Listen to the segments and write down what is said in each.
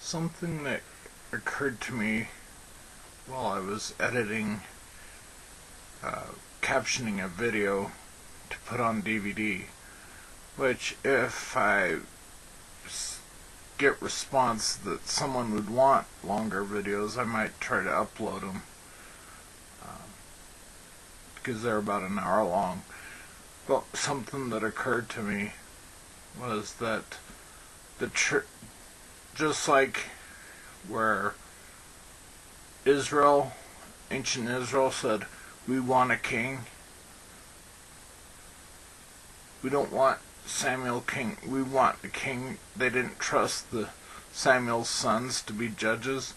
Something that occurred to me while I was editing, captioning a video to put on DVD, which if I get response that someone would want longer videos, I might try to upload them, because they're about an hour long. But something that occurred to me was that just like where ancient Israel said, we want a king. We don't want Samuel king. We want a king. They didn't trust Samuel's sons to be judges.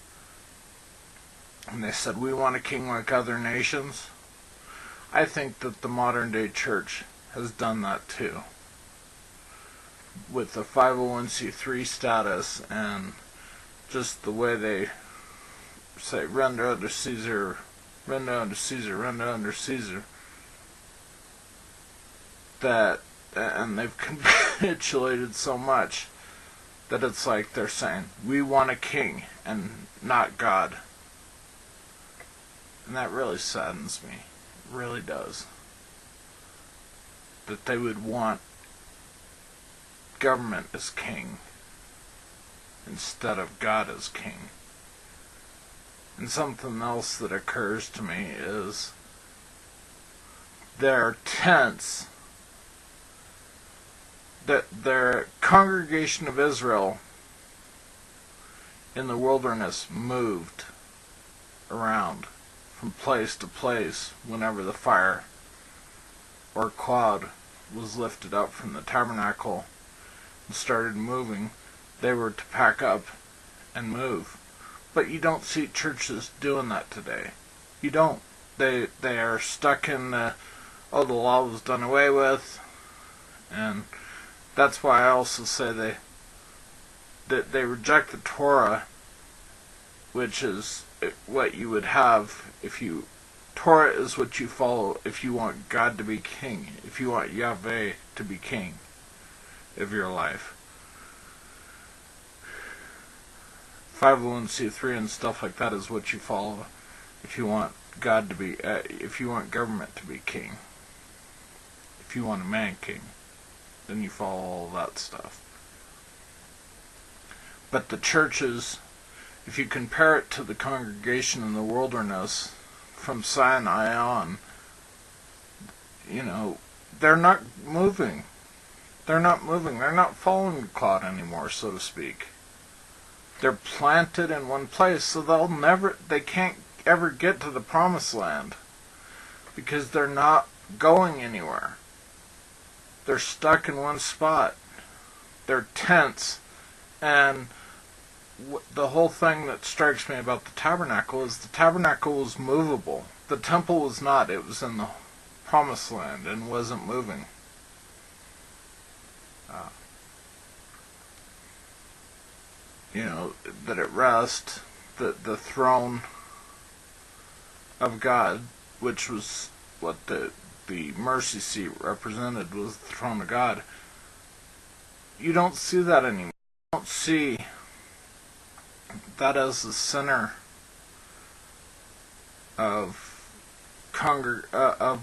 And they said, we want a king like other nations. I think that the modern day church has done that too. With the 501c3 status and just the way they say, render unto Caesar, render unto Caesar, render unto Caesar. And they've capitulated so much that it's like they're saying, we want a king and not God. And that really saddens me. It really does. That they would want government as king instead of God as king. And something else that occurs to me is their tents, that their congregation of Israel in the wilderness moved around from place to place whenever the fire or cloud was lifted up from the tabernacle and started moving. They were to pack up and move. But you don't see churches doing that today. You don't. They are stuck in the law was done away with, and that's why I also say they reject the Torah, which is what you would have if you... Torah is what you follow if you want God to be king, if you want Yahweh to be king of your life. 501c3 and stuff like that is what you follow if you want God to be, if you want government to be king. If you want a man king, then you follow all that stuff. But the churches, if you compare it to the congregation in the wilderness from Sinai on, they're not moving. They're not moving. They're not following the cloud anymore, so to speak. They're planted in one place, so they can't ever get to the promised land because they're not going anywhere. They're stuck in one spot. They're tents, and the whole thing that strikes me about the tabernacle is the tabernacle was movable. The temple was not. It was in the promised land and wasn't moving. That at rest, the throne of God, which was what the mercy seat represented, was the throne of God. You don't see that anymore. You don't see that as the center of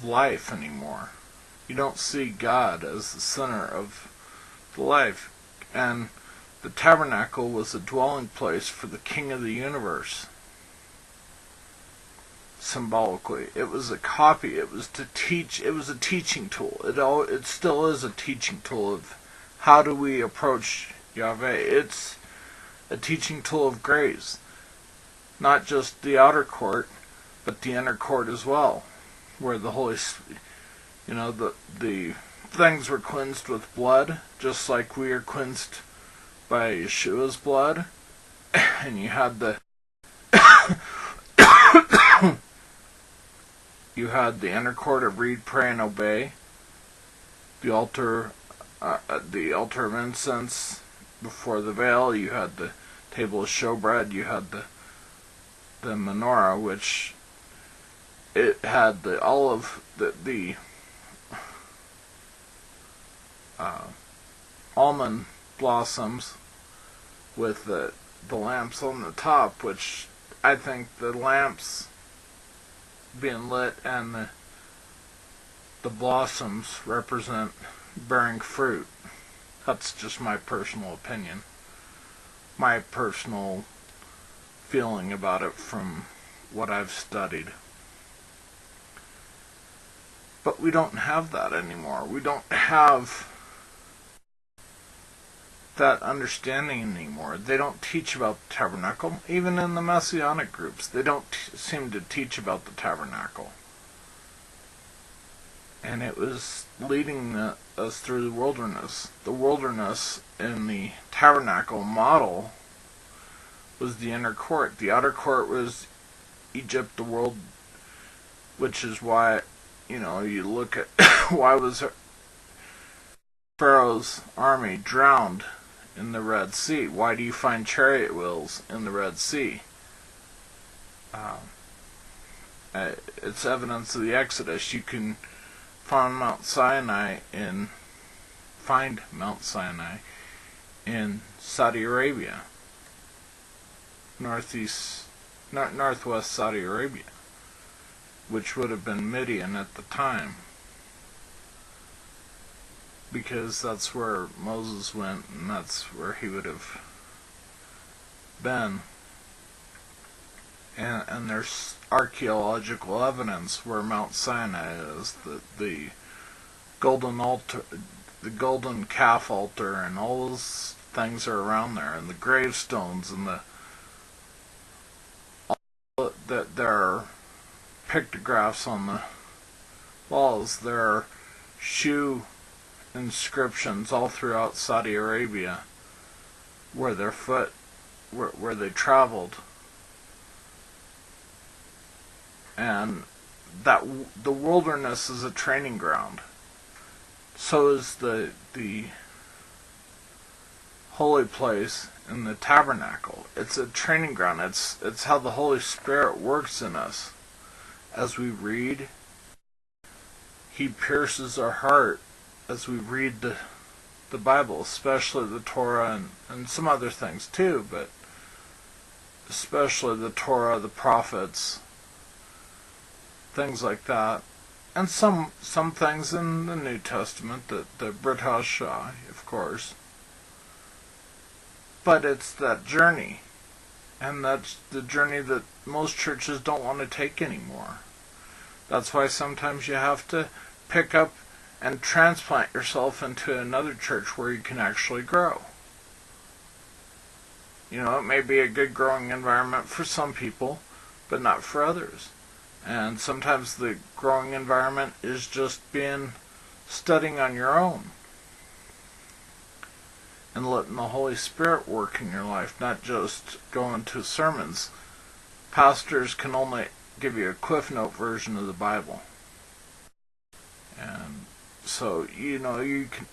life anymore. You don't see God as the center of the life. And the tabernacle was a dwelling place for the King of the universe. Symbolically, it was a copy. It was to teach. It was a teaching tool. It still is a teaching tool of how do we approach Yahweh. It's a teaching tool of grace, not just the outer court, but the inner court as well, where the Holy, the things were cleansed with blood, just like we are cleansed by Yeshua's blood. And you had the inner court of read, pray, and obey. The altar of incense before the veil. You had the table of showbread. You had the menorah, which it had the almond blossoms with the the lamps on the top, which I think the lamps being lit and the blossoms represent bearing fruit. That's just my personal opinion. My personal feeling about it from what I've studied. But we don't have that anymore. We don't have that understanding anymore. They don't teach about the tabernacle. Even in the Messianic groups, they don't seem to teach about the tabernacle. And it was leading us through the wilderness. The wilderness in the tabernacle model was the inner court. The outer court was Egypt, the world, which is why, you look at why was Pharaoh's army drowned in the Red Sea? Why do you find chariot wheels in the Red Sea? It's evidence of the Exodus. You can find Mount Sinai in Saudi Arabia, northwest Saudi Arabia, which would have been Midian at the time, because that's where Moses went and that's where he would have been. And there's archaeological evidence where Mount Sinai is, the golden altar, the golden calf altar, and all those things are around there, and the gravestones, and that there are pictographs on the walls. There are shoe inscriptions all throughout Saudi Arabia where where they traveled. And that the wilderness is a training ground. So is the holy place in the tabernacle. It's a training ground. It's how the Holy Spirit works in us. As we read, He pierces our heart as we read the Bible, especially the Torah and some other things too, but especially the Torah, the prophets, things like that, and some things in the New Testament, the Brit Hashai, of course. But it's that journey, and that's the journey that most churches don't want to take anymore. That's why sometimes you have to pick up and transplant yourself into another church where you can actually grow. It may be a good growing environment for some people, but not for others. And sometimes the growing environment is just studying on your own and letting the Holy Spirit work in your life, not just going to sermons. Pastors can only give you a Cliff Note version of the Bible. And so,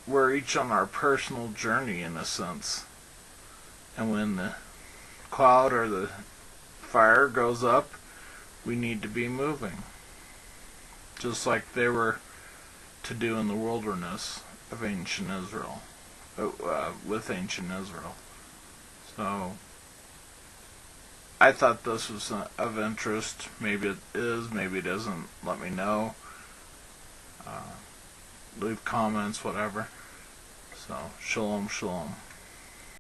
we're each on our personal journey in a sense. And when the cloud or the fire goes up, we need to be moving. Just like they were to do in the wilderness of ancient Israel. With ancient Israel. So, I thought this was of interest. Maybe it is, maybe it isn't. Let me know. Leave comments, whatever. So, shalom, shalom.